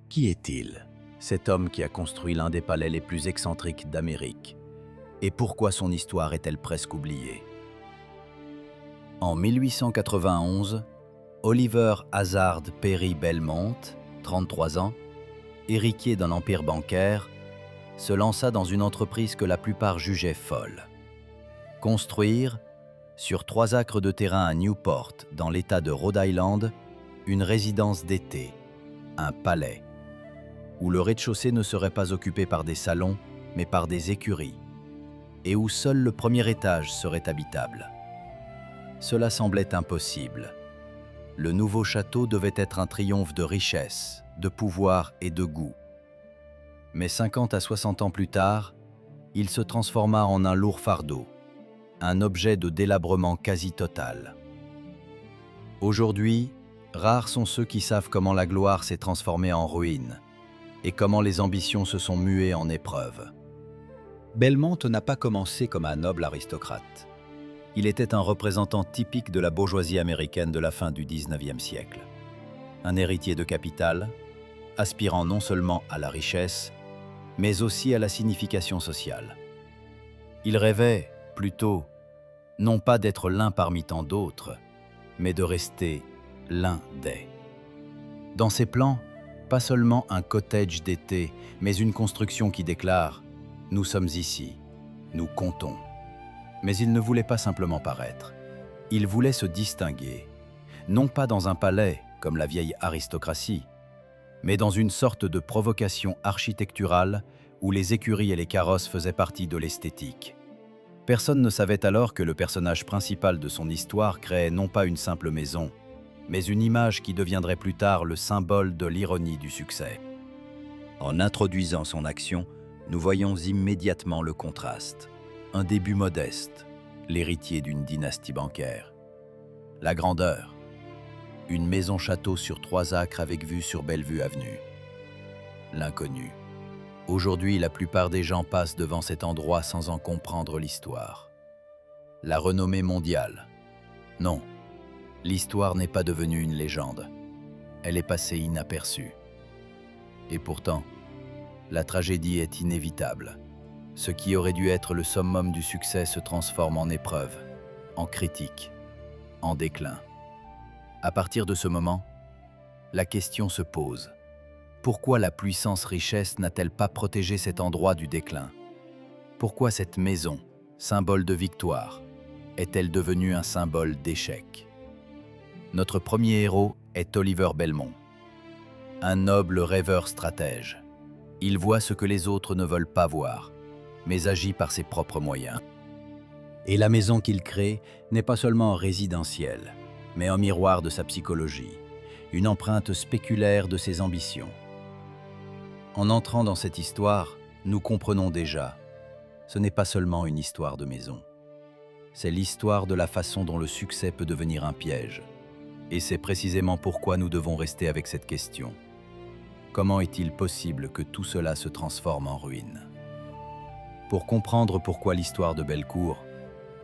Qui est-il, cet homme qui a construit l'un des palais les plus excentriques d'Amérique? Et pourquoi son histoire est-elle presque oubliée? En 1891, Oliver Hazard Perry Belmont, 33 ans, héritier d'un empire bancaire, se lança dans une entreprise que la plupart jugeaient folle. Construire, sur 3 acres de terrain à Newport, dans l'État de Rhode Island, une résidence d'été, un palais, où le rez-de-chaussée ne serait pas occupé par des salons, mais par des écuries, et où seul le premier étage serait habitable. Cela semblait impossible. Le nouveau château devait être un triomphe de richesse, de pouvoir et de goût. Mais 50 à 60 ans plus tard, il se transforma en un lourd fardeau, un objet de délabrement quasi total. Aujourd'hui, rares sont ceux qui savent comment la gloire s'est transformée en ruine et comment les ambitions se sont muées en épreuves. Belmont n'a pas commencé comme un noble aristocrate. Il était un représentant typique de la bourgeoisie américaine de la fin du XIXe siècle. Un héritier de capital, aspirant non seulement à la richesse, mais aussi à la signification sociale. Il rêvait, plutôt, non pas d'être l'un parmi tant d'autres, mais de rester l'un des. Dans ses plans, pas seulement un cottage d'été, mais une construction qui déclare « Nous sommes ici, nous comptons ». Mais il ne voulait pas simplement paraître. Il voulait se distinguer, non pas dans un palais comme la vieille aristocratie, mais dans une sorte de provocation architecturale où les écuries et les carrosses faisaient partie de l'esthétique. Personne ne savait alors que le personnage principal de son histoire créait non pas une simple maison, mais une image qui deviendrait plus tard le symbole de l'ironie du succès. En introduisant son action, nous voyons immédiatement le contraste. Un début modeste, l'héritier d'une dynastie bancaire. La grandeur, une maison-château sur 3 acres avec vue sur Bellevue Avenue. L'inconnu. Aujourd'hui, la plupart des gens passent devant cet endroit sans en comprendre l'histoire. La renommée mondiale. Non, l'histoire n'est pas devenue une légende. Elle est passée inaperçue. Et pourtant, la tragédie est inévitable. Ce qui aurait dû être le summum du succès se transforme en épreuve, en critique, en déclin. À partir de ce moment, la question se pose. Pourquoi la puissance-richesse n'a-t-elle pas protégé cet endroit du déclin? Pourquoi cette maison, symbole de victoire, est-elle devenue un symbole d'échec? Notre premier héros est Oliver Belmont, un noble rêveur stratège. Il voit ce que les autres ne veulent pas voir, mais agit par ses propres moyens. Et la maison qu'il crée n'est pas seulement résidentielle, mais un miroir de sa psychologie, une empreinte spéculaire de ses ambitions. En entrant dans cette histoire, nous comprenons déjà, ce n'est pas seulement une histoire de maison. C'est l'histoire de la façon dont le succès peut devenir un piège. Et c'est précisément pourquoi nous devons rester avec cette question. Comment est-il possible que tout cela se transforme en ruine? Pour comprendre pourquoi l'histoire de Bellecour,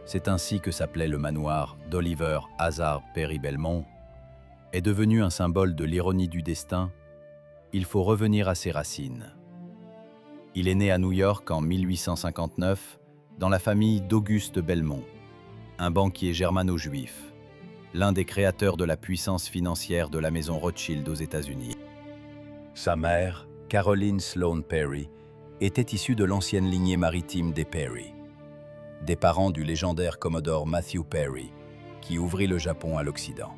c'est ainsi que s'appelait le manoir d'Oliver Hazard Perry Belmont, est devenu un symbole de l'ironie du destin, il faut revenir à ses racines. Il est né à New York en 1859 dans la famille d'Auguste Belmont, un banquier germano-juif, l'un des créateurs de la puissance financière de la maison Rothschild aux États-Unis. Sa mère, Caroline Sloane Perry, était issue de l'ancienne lignée maritime des Perry, des parents du légendaire commodore Matthew Perry, qui ouvrit le Japon à l'Occident.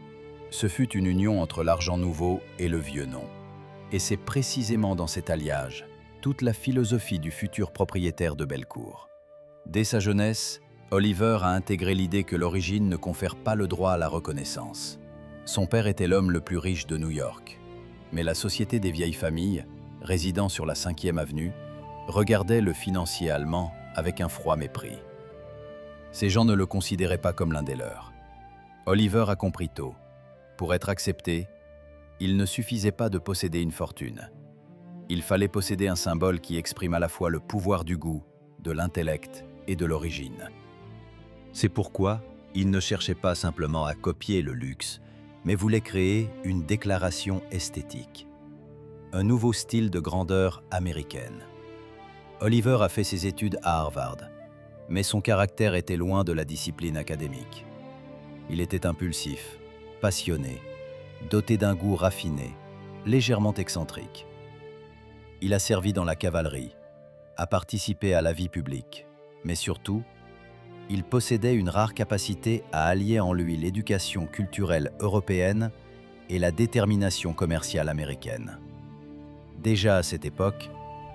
Ce fut une union entre l'argent nouveau et le vieux nom. Et c'est précisément dans cet alliage toute la philosophie du futur propriétaire de Bellecour. Dès sa jeunesse, Oliver a intégré l'idée que l'origine ne confère pas le droit à la reconnaissance. Son père était l'homme le plus riche de New York, mais la société des vieilles familles, résidant sur la 5e avenue, regardait le financier allemand avec un froid mépris. Ces gens ne le considéraient pas comme l'un des leurs. Oliver a compris tôt. Pour être accepté, il ne suffisait pas de posséder une fortune. Il fallait posséder un symbole qui exprime à la fois le pouvoir du goût, de l'intellect et de l'origine. C'est pourquoi il ne cherchait pas simplement à copier le luxe, mais voulait créer une déclaration esthétique. un nouveau style de grandeur américaine. Oliver a fait ses études à Harvard, mais son caractère était loin de la discipline académique. Il était impulsif, passionné, doté d'un goût raffiné, légèrement excentrique. Il a servi dans la cavalerie, a participé à la vie publique, mais surtout, il possédait une rare capacité à allier en lui l'éducation culturelle européenne et la détermination commerciale américaine. Déjà à cette époque,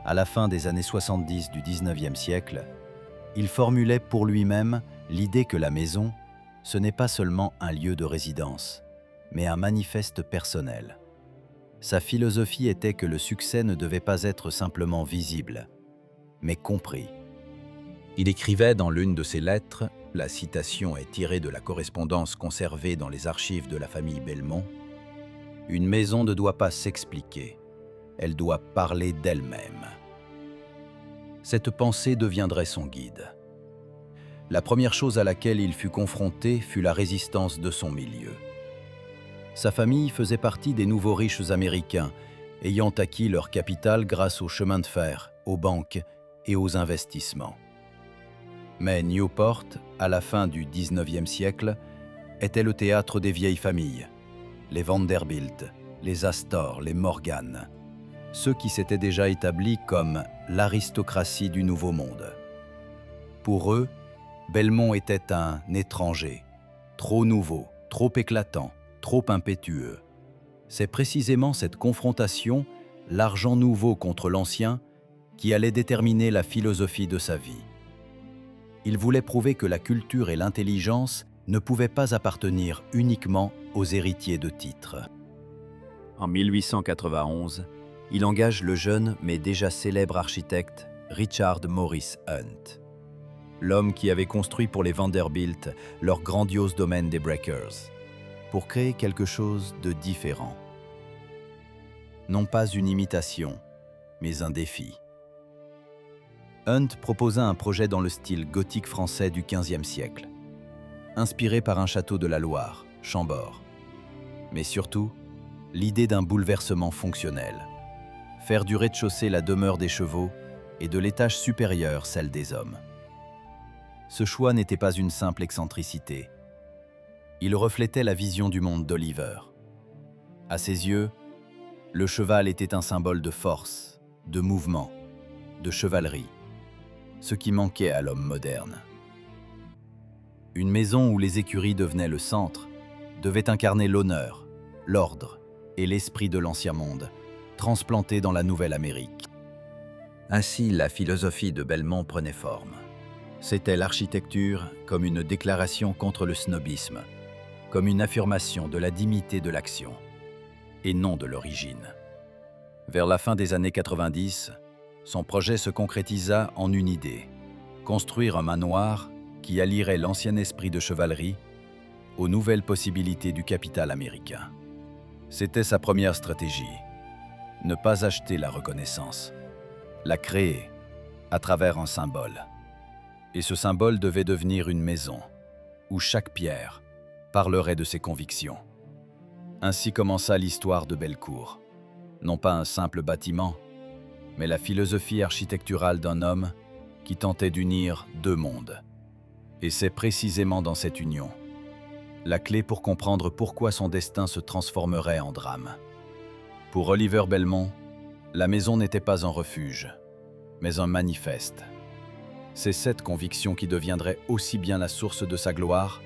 à la fin des années 70 du 19e siècle, il formulait pour lui-même l'idée que la maison, ce n'est pas seulement un lieu de résidence, mais un manifeste personnel. Sa philosophie était que le succès ne devait pas être simplement visible, mais compris. Il écrivait dans l'une de ses lettres, la citation est tirée de la correspondance conservée dans les archives de la famille Belmont, « Une maison ne doit pas s'expliquer, elle doit parler d'elle-même. » Cette pensée deviendrait son guide. La première chose à laquelle il fut confronté fut la résistance de son milieu. Sa famille faisait partie des nouveaux riches américains, ayant acquis leur capital grâce aux chemins de fer, aux banques et aux investissements. Mais Newport, à la fin du 19e siècle, était le théâtre des vieilles familles, les Vanderbilt, les Astor, les Morgan, ceux qui s'étaient déjà établis comme l'aristocratie du Nouveau Monde. Pour eux, Belmont était un étranger, trop nouveau, trop éclatant, trop impétueux. C'est précisément cette confrontation, l'argent nouveau contre l'ancien, qui allait déterminer la philosophie de sa vie. Il voulait prouver que la culture et l'intelligence ne pouvaient pas appartenir uniquement aux héritiers de titres. En 1891, il engage le jeune mais déjà célèbre architecte Richard Morris Hunt, l'homme qui avait construit pour les Vanderbilt leur grandiose domaine des Breakers, pour créer quelque chose de différent. Non pas une imitation, mais un défi. Hunt proposa un projet dans le style gothique français du XVe siècle, inspiré par un château de la Loire, Chambord. Mais surtout, l'idée d'un bouleversement fonctionnel. Faire du rez-de-chaussée la demeure des chevaux et de l'étage supérieur celle des hommes. Ce choix n'était pas une simple excentricité. Il reflétait la vision du monde d'Oliver. À ses yeux, le cheval était un symbole de force, de mouvement, de chevalerie, ce qui manquait à l'homme moderne. Une maison où les écuries devenaient le centre devait incarner l'honneur, l'ordre et l'esprit de l'ancien monde, transplanté dans la Nouvelle Amérique. Ainsi, la philosophie de Belmont prenait forme. C'était l'architecture comme une déclaration contre le snobisme, comme une affirmation de la dignité de l'action, et non de l'origine. Vers la fin des années 90, son projet se concrétisa en une idée, construire un manoir qui allierait l'ancien esprit de chevalerie aux nouvelles possibilités du capital américain. C'était sa première stratégie, ne pas acheter la reconnaissance, la créer à travers un symbole. Et ce symbole devait devenir une maison, où chaque pierre parlerait de ses convictions. Ainsi commença l'histoire de Bellecour. Non pas un simple bâtiment, mais la philosophie architecturale d'un homme qui tentait d'unir deux mondes. Et c'est précisément dans cette union la clé pour comprendre pourquoi son destin se transformerait en drame. Pour Oliver Belmont, la maison n'était pas un refuge, mais un manifeste. C'est cette conviction qui deviendrait aussi bien la source de sa gloire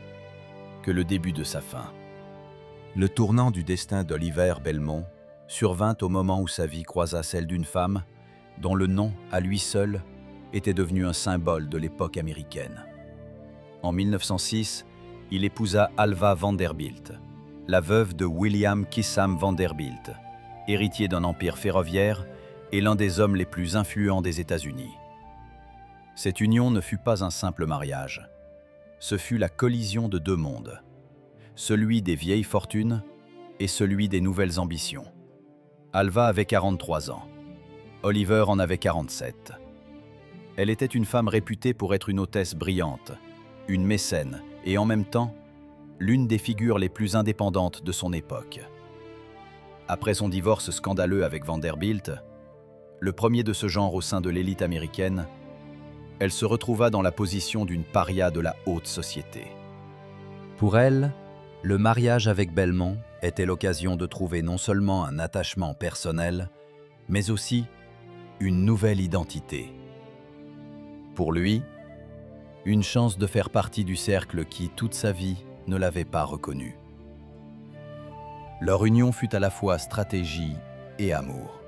que le début de sa fin. Le tournant du destin d'Oliver Belmont survint au moment où sa vie croisa celle d'une femme dont le nom, à lui seul, était devenu un symbole de l'époque américaine. En 1906, il épousa Alva Vanderbilt, la veuve de William Kissam Vanderbilt, héritier d'un empire ferroviaire et l'un des hommes les plus influents des États-Unis. Cette union ne fut pas un simple mariage. Ce fut la collision de deux mondes, celui des vieilles fortunes et celui des nouvelles ambitions. Alva avait 43 ans. Oliver en avait 47. Elle était une femme réputée pour être une hôtesse brillante, une mécène et en même temps, l'une des figures les plus indépendantes de son époque. Après son divorce scandaleux avec Vanderbilt, le premier de ce genre au sein de l'élite américaine, elle se retrouva dans la position d'une paria de la haute société. Pour elle, le mariage avec Belmont était l'occasion de trouver non seulement un attachement personnel, mais aussi une nouvelle identité. Pour lui, une chance de faire partie du cercle qui, toute sa vie, ne l'avait pas reconnu. Leur union fut à la fois stratégie et amour.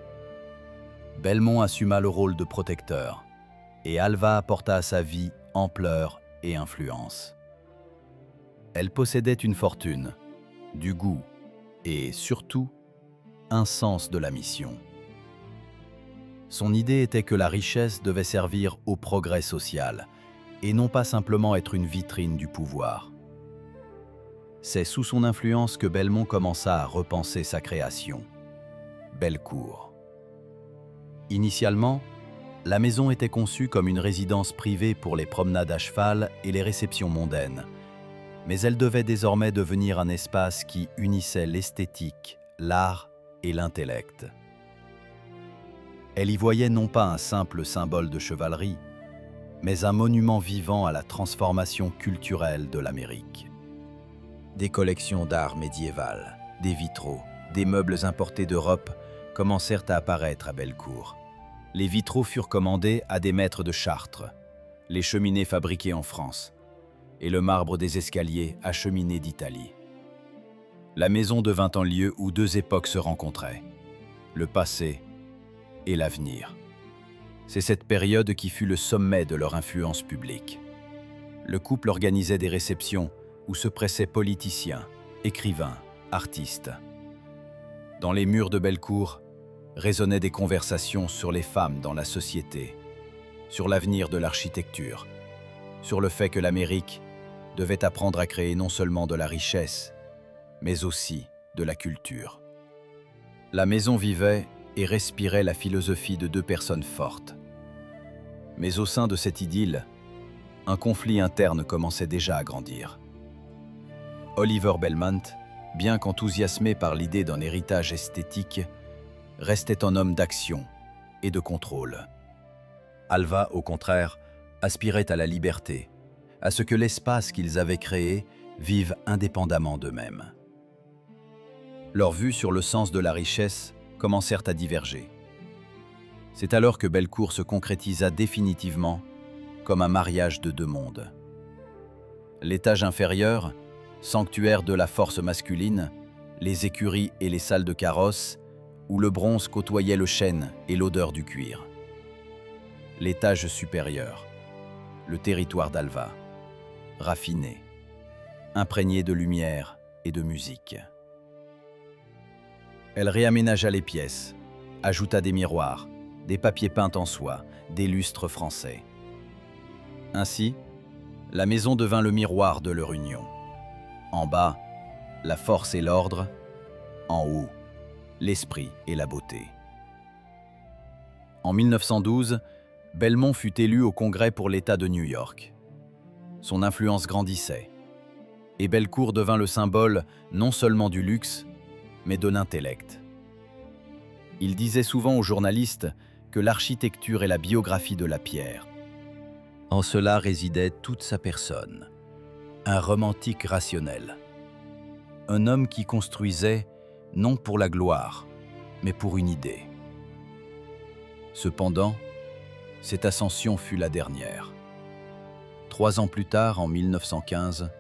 Belmont assuma le rôle de protecteur, et Alva apporta à sa vie ampleur et influence. Elle possédait une fortune, du goût et, surtout, un sens de la mission. Son idée était que la richesse devait servir au progrès social et non pas simplement être une vitrine du pouvoir. C'est sous son influence que Belmont commença à repenser sa création, Bellecour. Initialement, la maison était conçue comme une résidence privée pour les promenades à cheval et les réceptions mondaines, mais elle devait désormais devenir un espace qui unissait l'esthétique, l'art et l'intellect. Elle y voyait non pas un simple symbole de chevalerie, mais un monument vivant à la transformation culturelle de l'Amérique. Des collections d'art médiéval, des vitraux, des meubles importés d'Europe commencèrent à apparaître à Bellecour. Les vitraux furent commandés à des maîtres de Chartres, les cheminées fabriquées en France, et le marbre des escaliers acheminé d'Italie. La maison devint un lieu où deux époques se rencontraient, le passé et l'avenir. C'est cette période qui fut le sommet de leur influence publique. Le couple organisait des réceptions où se pressaient politiciens, écrivains, artistes. Dans les murs de Bellecour résonnaient des conversations sur les femmes dans la société, sur l'avenir de l'architecture, sur le fait que l'Amérique devait apprendre à créer non seulement de la richesse, mais aussi de la culture. La maison vivait et respirait la philosophie de deux personnes fortes. Mais au sein de cette idylle, un conflit interne commençait déjà à grandir. Oliver Belmont, bien qu'enthousiasmé par l'idée d'un héritage esthétique, restait un homme d'action et de contrôle. Alva, au contraire, aspirait à la liberté, à ce que l'espace qu'ils avaient créé vive indépendamment d'eux-mêmes. Leurs vues sur le sens de la richesse commencèrent à diverger. C'est alors que Bellecour se concrétisa définitivement comme un mariage de deux mondes. L'étage inférieur, sanctuaire de la force masculine, les écuries et les salles de carrosse, où le bronze côtoyait le chêne et l'odeur du cuir. L'étage supérieur, le territoire d'Alva, raffiné, imprégné de lumière et de musique. Elle réaménagea les pièces, ajouta des miroirs, des papiers peints en soie, des lustres français. Ainsi, la maison devint le miroir de leur union. En bas, la force et l'ordre. En haut, l'esprit et la beauté. En 1912, Belmont fut élu au Congrès pour l'État de New York. Son influence grandissait, et Bellecour devint le symbole non seulement du luxe, mais de l'intellect. Il disait souvent aux journalistes que l'architecture est la biographie de la pierre. En cela résidait toute sa personne, un romantique rationnel. Un homme qui construisait non pour la gloire, mais pour une idée. Cependant, cette ascension fut la dernière. 3 ans plus tard, en 1915,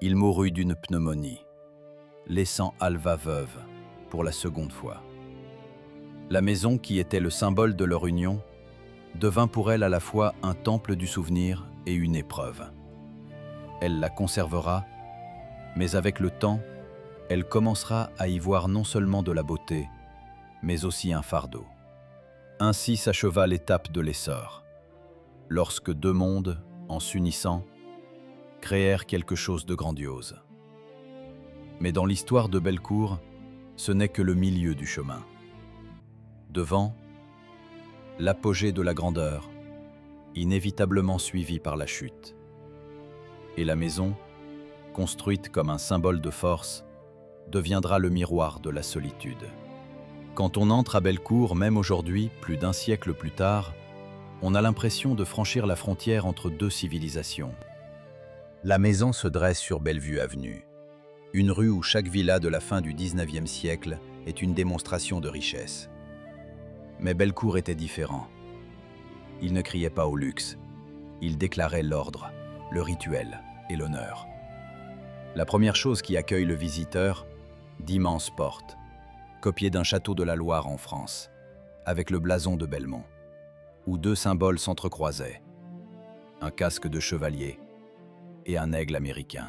il mourut d'une pneumonie, laissant Alva veuve pour la seconde fois. La maison, qui était le symbole de leur union, devint pour elle à la fois un temple du souvenir et une épreuve. Elle la conservera, mais avec le temps, elle commencera à y voir non seulement de la beauté, mais aussi un fardeau. Ainsi s'acheva l'étape de l'essor, lorsque deux mondes, en s'unissant, créèrent quelque chose de grandiose. Mais dans l'histoire de Bellecour, ce n'est que le milieu du chemin. Devant, l'apogée de la grandeur, inévitablement suivie par la chute. Et la maison, construite comme un symbole de force, deviendra le miroir de la solitude. Quand on entre à Bellecour, même aujourd'hui, plus d'un siècle plus tard, on a l'impression de franchir la frontière entre deux civilisations. La maison se dresse sur Bellevue Avenue, une rue où chaque villa de la fin du XIXe siècle est une démonstration de richesse. Mais Bellecour était différent. Il ne criait pas au luxe, il déclarait l'ordre, le rituel et l'honneur. La première chose qui accueille le visiteur, d'immenses portes, copiées d'un château de la Loire en France, avec le blason de Belmont, où deux symboles s'entrecroisaient, un casque de chevalier et un aigle américain.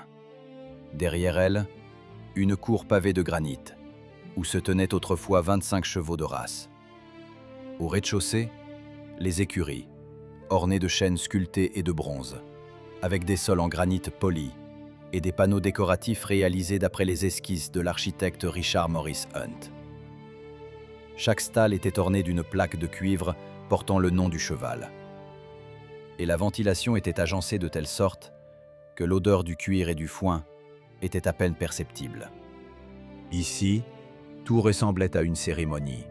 Derrière elle, une cour pavée de granit, où se tenaient autrefois 25 chevaux de race. Au rez-de-chaussée, les écuries, ornées de chênes sculptés et de bronze, avec des sols en granit poli et des panneaux décoratifs réalisés d'après les esquisses de l'architecte Richard Morris Hunt. Chaque stalle était ornée d'une plaque de cuivre portant le nom du cheval. Et la ventilation était agencée de telle sorte que l'odeur du cuir et du foin était à peine perceptible. Ici, tout ressemblait à une cérémonie.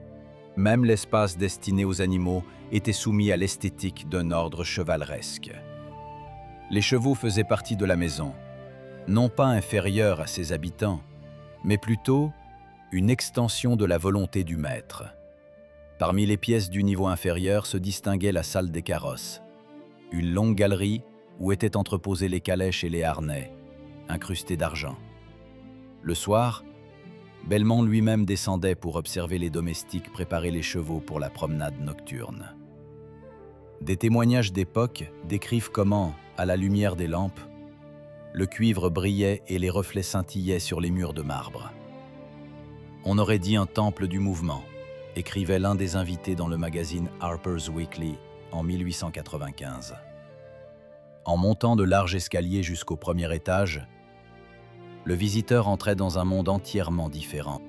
Même l'espace destiné aux animaux était soumis à l'esthétique d'un ordre chevaleresque. Les chevaux faisaient partie de la maison, non pas inférieure à ses habitants, mais plutôt une extension de la volonté du maître. Parmi les pièces du niveau inférieur se distinguait la salle des carrosses, une longue galerie où étaient entreposés les calèches et les harnais, incrustés d'argent. Le soir, Belmont lui-même descendait pour observer les domestiques préparer les chevaux pour la promenade nocturne. Des témoignages d'époque décrivent comment, à la lumière des lampes, le cuivre brillait et les reflets scintillaient sur les murs de marbre. On aurait dit un temple du mouvement, écrivait l'un des invités dans le magazine Harper's Weekly en 1895. En montant de larges escaliers jusqu'au premier étage, le visiteur entrait dans un monde entièrement différent.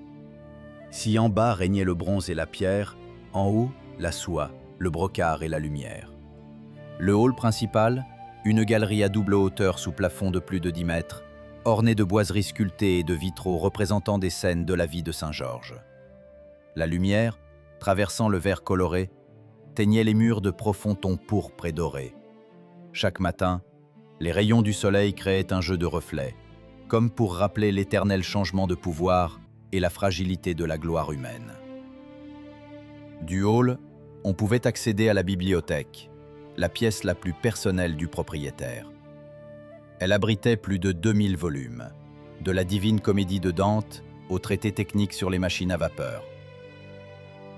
Si en bas régnait le bronze et la pierre, en haut, la soie, le brocart et la lumière. Le hall principal, une galerie à double hauteur sous plafond de plus de 10 mètres, ornée de boiseries sculptées et de vitraux représentant des scènes de la vie de Saint-Georges. La lumière, traversant le verre coloré, teignait les murs de profonds tons pourpres et dorés. Chaque matin, les rayons du soleil créaient un jeu de reflets, comme pour rappeler l'éternel changement de pouvoir et la fragilité de la gloire humaine. Du hall, on pouvait accéder à la bibliothèque, la pièce la plus personnelle du propriétaire. Elle abritait plus de 2000 volumes, de la Divine Comédie de Dante aux traités techniques sur les machines à vapeur.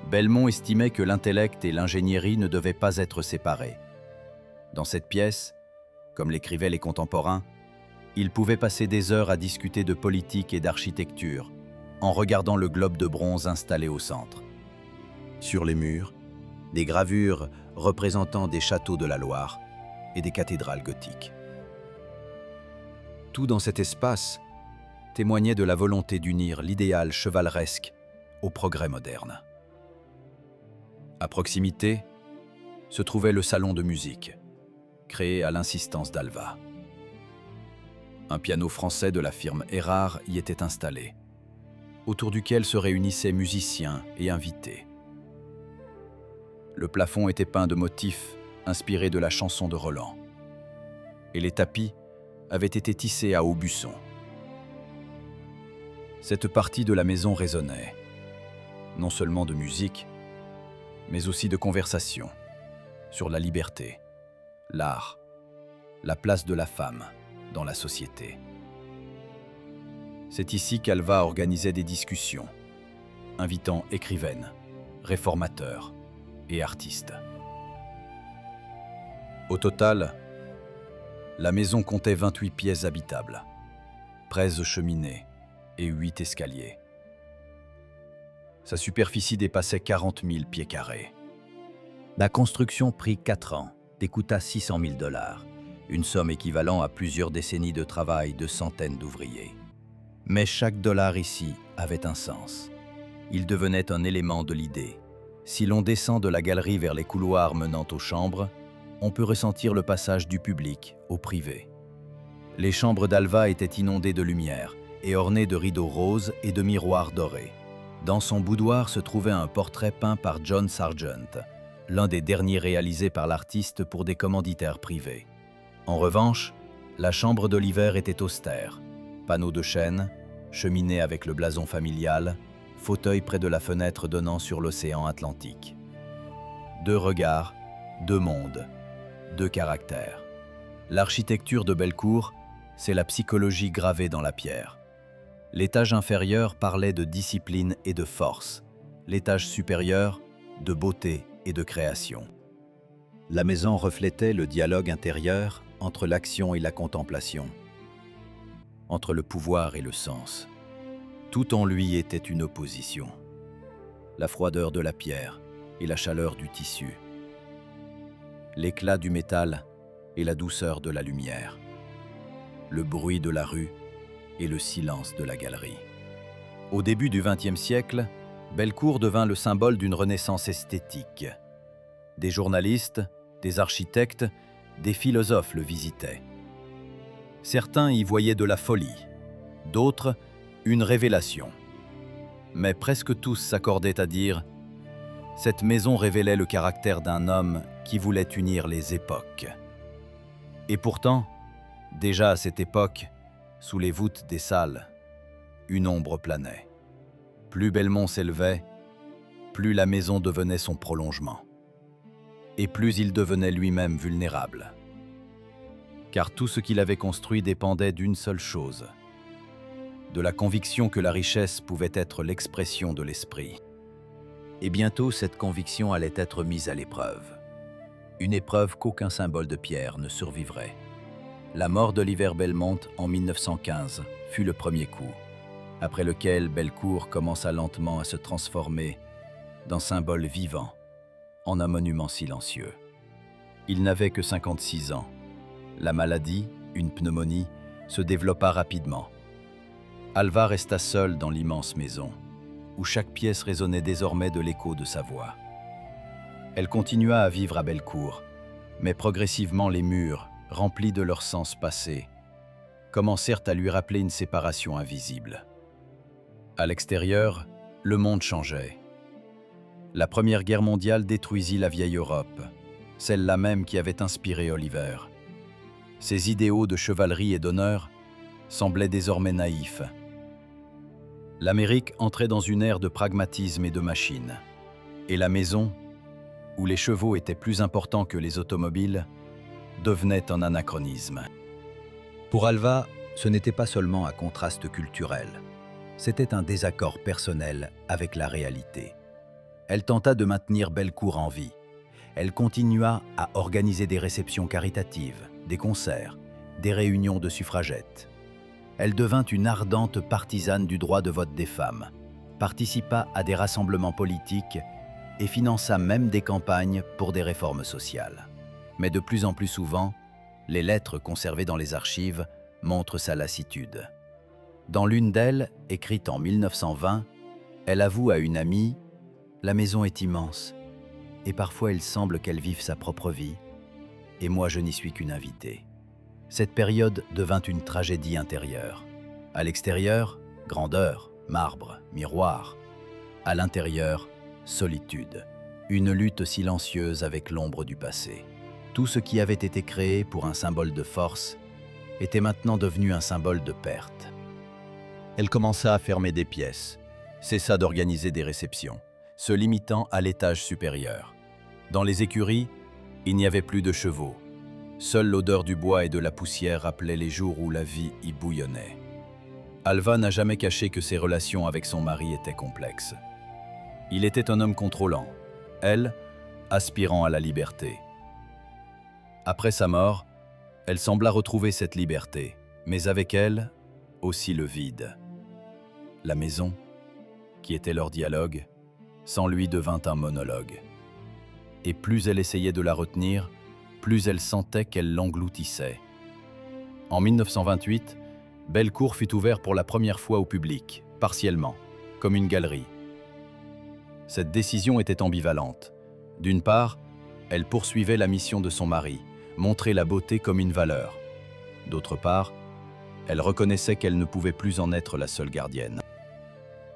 Belmont estimait que l'intellect et l'ingénierie ne devaient pas être séparés. Dans cette pièce, comme l'écrivaient les contemporains, il pouvait passer des heures à discuter de politique et d'architecture, en regardant le globe de bronze installé au centre. Sur les murs, des gravures représentant des châteaux de la Loire et des cathédrales gothiques. Tout dans cet espace témoignait de la volonté d'unir l'idéal chevaleresque au progrès moderne. À proximité se trouvait le salon de musique, créé à l'insistance d'Alva. Un piano français de la firme Erard y était installé, autour duquel se réunissaient musiciens et invités. Le plafond était peint de motifs inspirés de la chanson de Roland, et les tapis avaient été tissés à Aubusson. Cette partie de la maison résonnait, non seulement de musique, mais aussi de conversation sur la liberté, l'art, la place de la femme dans la société. C'est ici qu'Alva organisait des discussions, invitant écrivaines, réformateurs et artistes. Au total, la maison comptait 28 pièces habitables, 13 cheminées et 8 escaliers. Sa superficie dépassait 40 000 pieds carrés. La construction prit 4 ans et coûta 600 000 $, une somme équivalent à plusieurs décennies de travail de centaines d'ouvriers. Mais chaque dollar ici avait un sens. Il devenait un élément de l'idée. Si l'on descend de la galerie vers les couloirs menant aux chambres, on peut ressentir le passage du public au privé. Les chambres d'Alva étaient inondées de lumière et ornées de rideaux roses et de miroirs dorés. Dans son boudoir se trouvait un portrait peint par John Sargent, l'un des derniers réalisés par l'artiste pour des commanditaires privés. En revanche, la chambre d'Oliver était austère. Panneaux de chêne, cheminée avec le blason familial, fauteuil près de la fenêtre donnant sur l'océan Atlantique. 2 regards, 2 mondes, 2 caractères. L'architecture de Bellecour, c'est la psychologie gravée dans la pierre. L'étage inférieur parlait de discipline et de force, l'étage supérieur, de beauté et de création. La maison reflétait le dialogue intérieur entre l'action et la contemplation, entre le pouvoir et le sens. Tout en lui était une opposition. La froideur de la pierre et la chaleur du tissu. L'éclat du métal et la douceur de la lumière. Le bruit de la rue et le silence de la galerie. Au début du XXe siècle, Bellecour devint le symbole d'une renaissance esthétique. Des journalistes, des architectes, des philosophes le visitaient. Certains y voyaient de la folie, d'autres une révélation. Mais presque tous s'accordaient à dire « Cette maison révélait le caractère d'un homme qui voulait unir les époques. » Et pourtant, déjà à cette époque, sous les voûtes des salles, une ombre planait. Plus Belmont s'élevait, plus la maison devenait son prolongement. Et plus il devenait lui-même vulnérable. Car tout ce qu'il avait construit dépendait d'une seule chose, de la conviction que la richesse pouvait être l'expression de l'esprit. Et bientôt, cette conviction allait être mise à l'épreuve. Une épreuve qu'aucun symbole de pierre ne survivrait. La mort d'Oliver Belmont en 1915 fut le premier coup, après lequel Bellecour commença lentement à se transformer d'un symbole vivant en un monument silencieux. Il n'avait que 56 ans. La maladie, une pneumonie, se développa rapidement. Alva resta seule dans l'immense maison, où chaque pièce résonnait désormais de l'écho de sa voix. Elle continua à vivre à Bellecour, mais progressivement les murs, remplis de leur sens passé, commencèrent à lui rappeler une séparation invisible. À l'extérieur, le monde changeait. La Première Guerre mondiale détruisit la vieille Europe, celle-là même qui avait inspiré Oliver. Ses idéaux de chevalerie et d'honneur semblaient désormais naïfs. L'Amérique entrait dans une ère de pragmatisme et de machines. Et la maison, où les chevaux étaient plus importants que les automobiles, devenait un anachronisme. Pour Alva, ce n'était pas seulement un contraste culturel, c'était un désaccord personnel avec la réalité. Elle tenta de maintenir Bellecour en vie. Elle continua à organiser des réceptions caritatives, des concerts, des réunions de suffragettes. Elle devint une ardente partisane du droit de vote des femmes, participa à des rassemblements politiques et finança même des campagnes pour des réformes sociales. Mais de plus en plus souvent, les lettres conservées dans les archives montrent sa lassitude. Dans l'une d'elles, écrite en 1920, elle avoue à une amie « La maison est immense, et parfois il semble qu'elle vive sa propre vie, et moi je n'y suis qu'une invitée. » Cette période devint une tragédie intérieure. À l'extérieur, grandeur, marbre, miroir. À l'intérieur, solitude. Une lutte silencieuse avec l'ombre du passé. Tout ce qui avait été créé pour un symbole de force était maintenant devenu un symbole de perte. Elle commença à fermer des pièces, cessa d'organiser des réceptions, se limitant à l'étage supérieur. Dans les écuries, il n'y avait plus de chevaux. Seule l'odeur du bois et de la poussière rappelait les jours où la vie y bouillonnait. Alva n'a jamais caché que ses relations avec son mari étaient complexes. Il était un homme contrôlant, elle, aspirant à la liberté. Après sa mort, elle sembla retrouver cette liberté, mais avec elle, aussi le vide. La maison, qui était leur dialogue, sans lui devint un monologue. Et plus elle essayait de la retenir, plus elle sentait qu'elle l'engloutissait. En 1928, Bellecour fut ouvert pour la première fois au public, partiellement, comme une galerie. Cette décision était ambivalente. D'une part, elle poursuivait la mission de son mari, montrer la beauté comme une valeur. D'autre part, elle reconnaissait qu'elle ne pouvait plus en être la seule gardienne.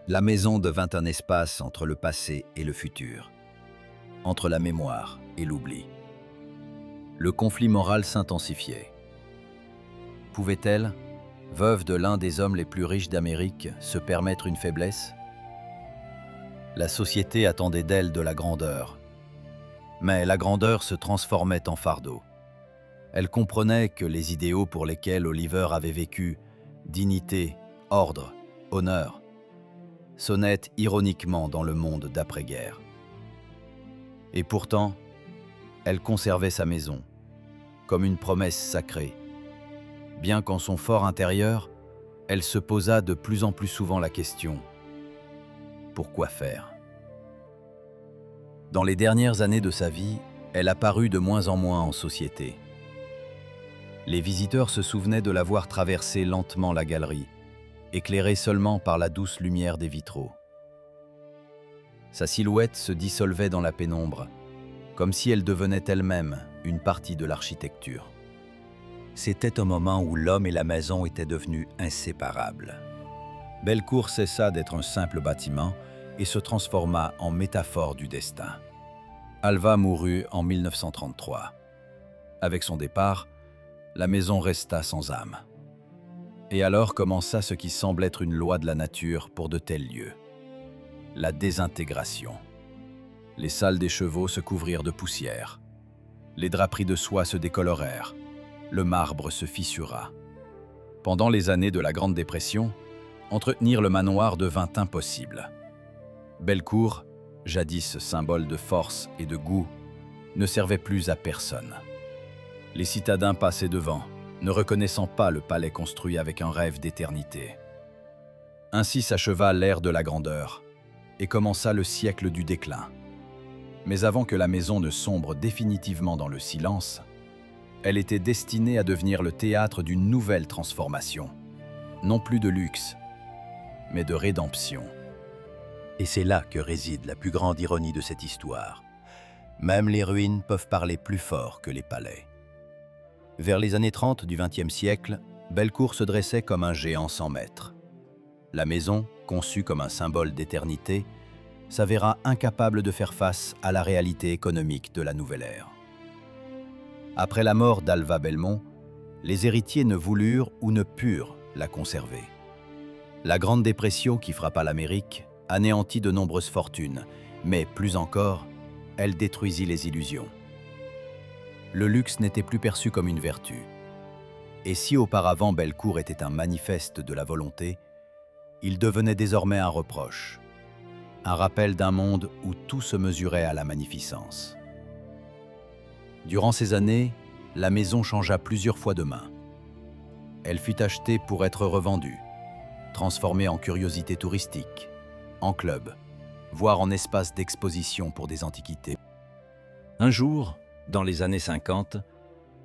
La maison devint un espace entre le passé et le futur, entre la mémoire et l'oubli. Le conflit moral s'intensifiait. Pouvait-elle, veuve de l'un des hommes les plus riches d'Amérique, se permettre une faiblesse? La société attendait d'elle de la grandeur. Mais la grandeur se transformait en fardeau. Elle comprenait que les idéaux pour lesquels Oliver avait vécu, dignité, ordre, honneur, sonnaient ironiquement dans le monde d'après-guerre. Et pourtant, elle conservait sa maison, comme une promesse sacrée, bien qu'en son fort intérieur, elle se posa de plus en plus souvent la question « Pourquoi faire ?» Dans les dernières années de sa vie, elle apparut de moins en moins en société. Les visiteurs se souvenaient de la voir traverser lentement la galerie, éclairée seulement par la douce lumière des vitraux. Sa silhouette se dissolvait dans la pénombre, comme si elle devenait elle-même une partie de l'architecture. C'était un moment où l'homme et la maison étaient devenus inséparables. Bellecour cessa d'être un simple bâtiment et se transforma en métaphore du destin. Alva mourut en 1933. Avec son départ, la maison resta sans âme. Et alors commença ce qui semble être une loi de la nature pour de tels lieux. La désintégration. Les salles des chevaux se couvrirent de poussière. Les draperies de soie se décolorèrent. Le marbre se fissura. Pendant les années de la Grande Dépression, entretenir le manoir devint impossible. Bellecour, jadis symbole de force et de goût, ne servait plus à personne. Les citadins passaient devant, ne reconnaissant pas le palais construit avec un rêve d'éternité. Ainsi s'acheva l'ère de la grandeur, et commença le siècle du déclin. Mais avant que la maison ne sombre définitivement dans le silence, elle était destinée à devenir le théâtre d'une nouvelle transformation. Non plus de luxe, mais de rédemption. Et c'est là que réside la plus grande ironie de cette histoire. Même les ruines peuvent parler plus fort que les palais. Vers les années 30 du XXe siècle, Bellecour se dressait comme un géant sans maître. La maison, conçue comme un symbole d'éternité, s'avéra incapable de faire face à la réalité économique de la nouvelle ère. Après la mort d'Alva Belmont, les héritiers ne voulurent ou ne purent la conserver. La Grande Dépression qui frappa l'Amérique anéantit de nombreuses fortunes, mais plus encore, elle détruisit les illusions. Le luxe n'était plus perçu comme une vertu. Et si auparavant Bellecour était un manifeste de la volonté, il devenait désormais un reproche, un rappel d'un monde où tout se mesurait à la magnificence. Durant ces années, la maison changea plusieurs fois de main. Elle fut achetée pour être revendue, transformée en curiosité touristique, en club, voire en espace d'exposition pour des antiquités. Un jour, dans les années 50,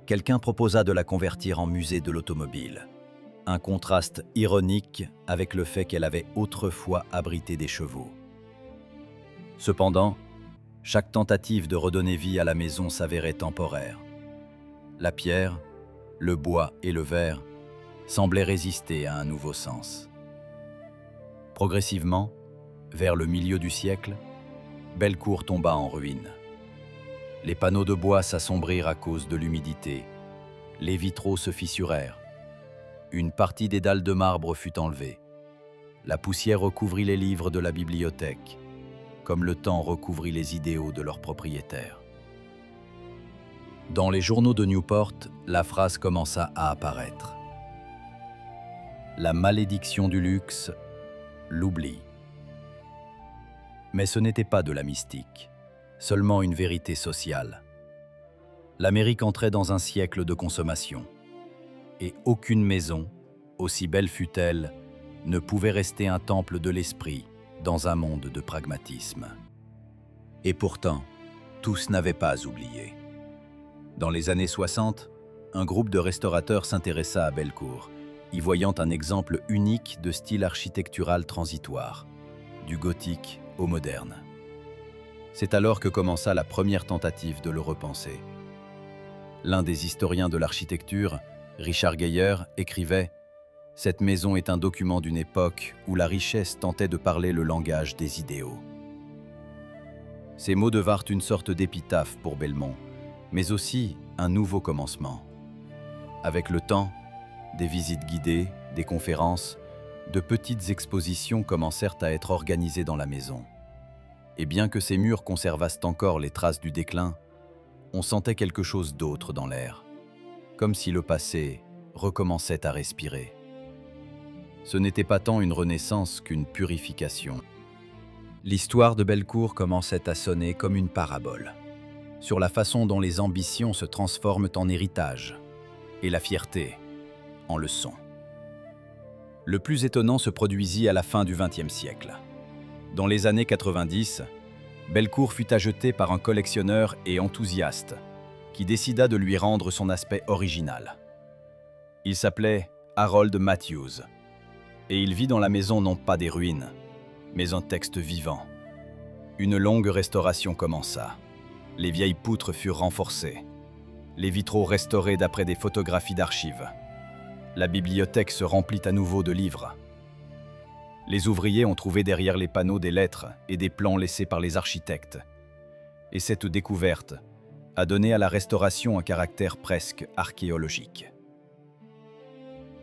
quelqu'un proposa de la convertir en musée de l'automobile. Un contraste ironique avec le fait qu'elle avait autrefois abrité des chevaux. Cependant, chaque tentative de redonner vie à la maison s'avérait temporaire. La pierre, le bois et le verre semblaient résister à un nouveau sens. Progressivement, vers le milieu du siècle, Bellecour tomba en ruine. Les panneaux de bois s'assombrirent à cause de l'humidité. Les vitraux se fissurèrent. Une partie des dalles de marbre fut enlevée. La poussière recouvrit les livres de la bibliothèque, comme le temps recouvrit les idéaux de leurs propriétaires. Dans les journaux de Newport, la phrase commença à apparaître. La malédiction du luxe, l'oubli. Mais ce n'était pas de la mystique, seulement une vérité sociale. L'Amérique entrait dans un siècle de consommation, et aucune maison, aussi belle fût-elle, ne pouvait rester un temple de l'esprit dans un monde de pragmatisme. Et pourtant, tous n'avaient pas oublié. Dans les années 60, un groupe de restaurateurs s'intéressa à Bellecour, y voyant un exemple unique de style architectural transitoire, du gothique au moderne. C'est alors que commença la première tentative de le repenser. L'un des historiens de l'architecture, Richard Geyer, écrivait « Cette maison est un document d'une époque où la richesse tentait de parler le langage des idéaux. Ces mots devinrent une sorte d'épitaphe pour Belmont, mais aussi un nouveau commencement. Avec le temps, des visites guidées, des conférences, de petites expositions commencèrent à être organisées dans la maison. Et bien que ces murs conservassent encore les traces du déclin, on sentait quelque chose d'autre dans l'air, comme si le passé recommençait à respirer. Ce n'était pas tant une renaissance qu'une purification. L'histoire de Bellecour commençait à sonner comme une parabole, sur la façon dont les ambitions se transforment en héritage, et la fierté en leçon. Le plus étonnant se produisit à la fin du XXe siècle. Dans les années 90, Bellecour fut acheté par un collectionneur et enthousiaste qui décida de lui rendre son aspect original. Il s'appelait Harold Matthews, et il vit dans la maison non pas des ruines, mais un texte vivant. Une longue restauration commença. Les vieilles poutres furent renforcées, les vitraux restaurés d'après des photographies d'archives. La bibliothèque se remplit à nouveau de livres. Les ouvriers ont trouvé derrière les panneaux des lettres et des plans laissés par les architectes. Et cette découverte a donné à la restauration un caractère presque archéologique.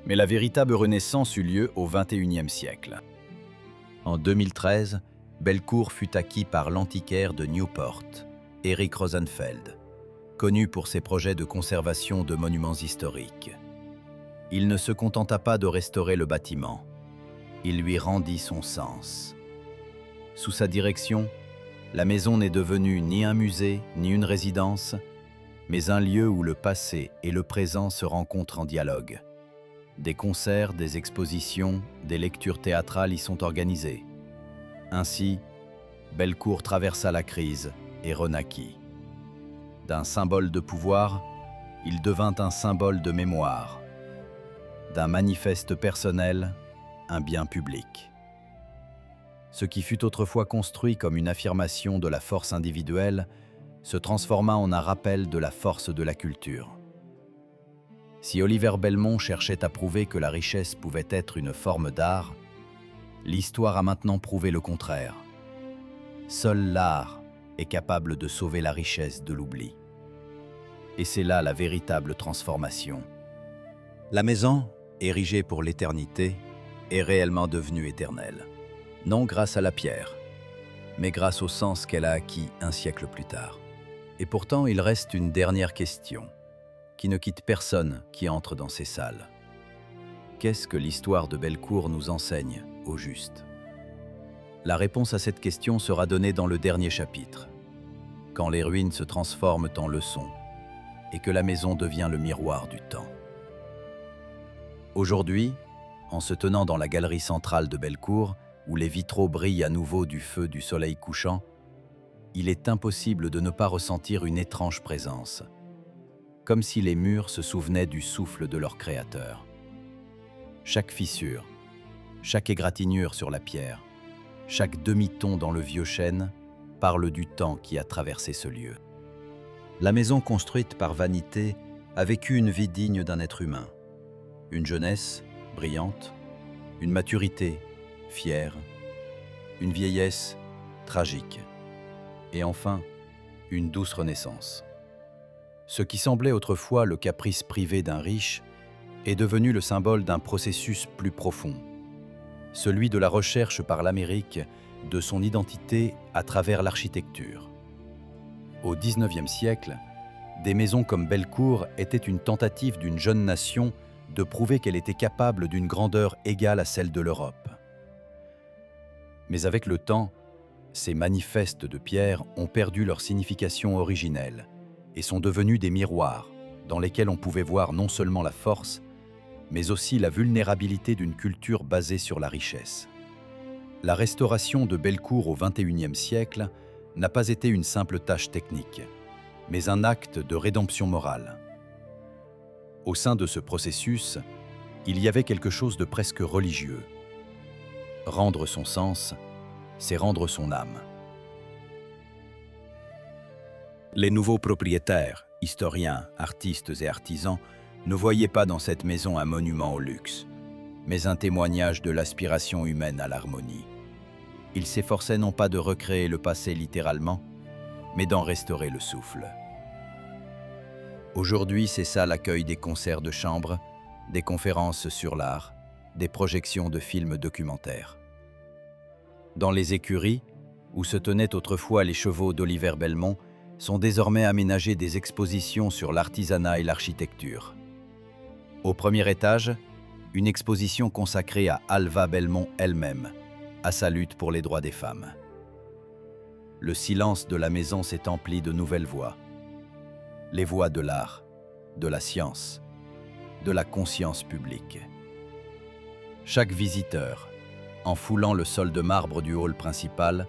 Mais la véritable renaissance eut lieu au XXIe siècle. En 2013, Bellecour fut acquis par l'antiquaire de Newport, Eric Rosenfeld, connu pour ses projets de conservation de monuments historiques. Il ne se contenta pas de restaurer le bâtiment, il lui rendit son sens. Sous sa direction, la maison n'est devenue ni un musée ni une résidence, mais un lieu où le passé et le présent se rencontrent en dialogue. Des concerts, des expositions, des lectures théâtrales y sont organisées. Ainsi, Bellecour traversa la crise et renaquit. D'un symbole de pouvoir, il devint un symbole de mémoire. D'un manifeste personnel, un bien public. Ce qui fut autrefois construit comme une affirmation de la force individuelle se transforma en un rappel de la force de la culture. Si Oliver Belmont cherchait à prouver que la richesse pouvait être une forme d'art, l'histoire a maintenant prouvé le contraire. Seul l'art est capable de sauver la richesse de l'oubli. Et c'est là la véritable transformation. La maison, érigée pour l'éternité, est réellement devenue éternelle. Non grâce à la pierre, mais grâce au sens qu'elle a acquis un siècle plus tard. Et pourtant, il reste une dernière question, qui ne quitte personne qui entre dans ces salles. Qu'est-ce que l'histoire de Bellecour nous enseigne, au juste? La réponse à cette question sera donnée dans le dernier chapitre, quand les ruines se transforment en leçons et que la maison devient le miroir du temps. Aujourd'hui, en se tenant dans la galerie centrale de Bellecour, où les vitraux brillent à nouveau du feu du soleil couchant, il est impossible de ne pas ressentir une étrange présence, comme si les murs se souvenaient du souffle de leur créateur. Chaque fissure, chaque égratignure sur la pierre, chaque demi-ton dans le vieux chêne parle du temps qui a traversé ce lieu. La maison construite par vanité a vécu une vie digne d'un être humain. Une jeunesse brillante, une maturité fière, une vieillesse tragique, et enfin, une douce renaissance. Ce qui semblait autrefois le caprice privé d'un riche est devenu le symbole d'un processus plus profond, celui de la recherche par l'Amérique de son identité à travers l'architecture. Au XIXe siècle, des maisons comme Bellecour étaient une tentative d'une jeune nation de prouver qu'elle était capable d'une grandeur égale à celle de l'Europe. Mais avec le temps, ces manifestes de pierre ont perdu leur signification originelle et sont devenus des miroirs dans lesquels on pouvait voir non seulement la force, mais aussi la vulnérabilité d'une culture basée sur la richesse. La restauration de Bellecour au XXIe siècle n'a pas été une simple tâche technique, mais un acte de rédemption morale. Au sein de ce processus, il y avait quelque chose de presque religieux. Rendre son sens, c'est rendre son âme. Les nouveaux propriétaires, historiens, artistes et artisans ne voyaient pas dans cette maison un monument au luxe, mais un témoignage de l'aspiration humaine à l'harmonie. Il s'efforçait non pas de recréer le passé littéralement, mais d'en restaurer le souffle. Aujourd'hui, c'est ça l'accueil des concerts de chambre, des conférences sur l'art, des projections de films documentaires. Dans les écuries, où se tenaient autrefois les chevaux d'Oliver Belmont, sont désormais aménagées des expositions sur l'artisanat et l'architecture. Au premier étage, une exposition consacrée à Alva Belmont elle-même, à sa lutte pour les droits des femmes. Le silence de la maison s'est empli de nouvelles voix. Les voix de l'art, de la science, de la conscience publique. Chaque visiteur, en foulant le sol de marbre du hall principal,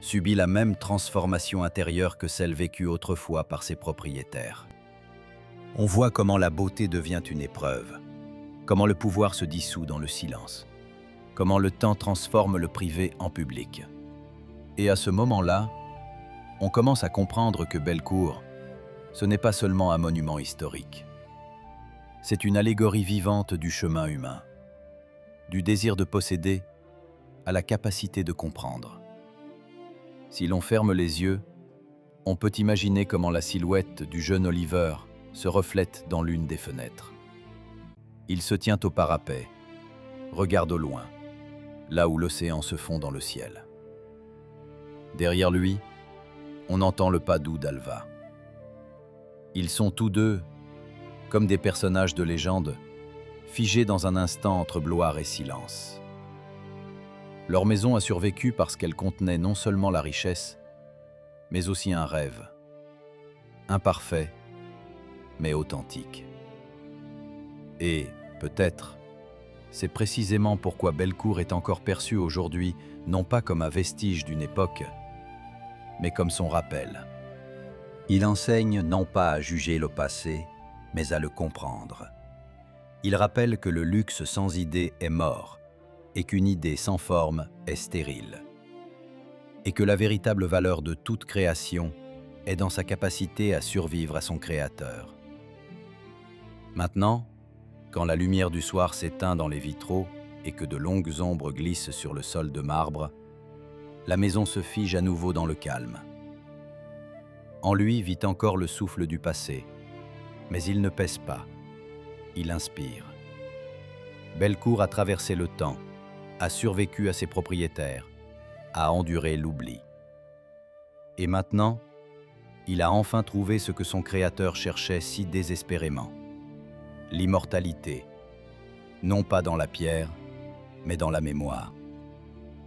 subit la même transformation intérieure que celle vécue autrefois par ses propriétaires. On voit comment la beauté devient une épreuve, comment le pouvoir se dissout dans le silence, comment le temps transforme le privé en public. Et à ce moment-là, on commence à comprendre que Bellecour, ce n'est pas seulement un monument historique. C'est une allégorie vivante du chemin humain, du désir de posséder à la capacité de comprendre. Si l'on ferme les yeux, on peut imaginer comment la silhouette du jeune Oliver se reflète dans l'une des fenêtres. Il se tient au parapet, regarde au loin, là où l'océan se fond dans le ciel. Derrière lui, on entend le pas doux d'Alva. Ils sont tous deux, comme des personnages de légende, figés dans un instant entre gloire et silence. Leur maison a survécu parce qu'elle contenait non seulement la richesse, mais aussi un rêve, imparfait, mais authentique. Et, peut-être, c'est précisément pourquoi Bellecour est encore perçu aujourd'hui non pas comme un vestige d'une époque, mais comme son rappel. Il enseigne non pas à juger le passé, mais à le comprendre. Il rappelle que le luxe sans idée est mort, et qu'une idée sans forme est stérile. Et que la véritable valeur de toute création est dans sa capacité à survivre à son créateur. Maintenant, quand la lumière du soir s'éteint dans les vitraux et que de longues ombres glissent sur le sol de marbre, la maison se fige à nouveau dans le calme. En lui vit encore le souffle du passé, mais il ne pèse pas, il inspire. Bellecour a traversé le temps, a survécu à ses propriétaires, a enduré l'oubli. Et maintenant, il a enfin trouvé ce que son créateur cherchait si désespérément. L'immortalité, non pas dans la pierre, mais dans la mémoire.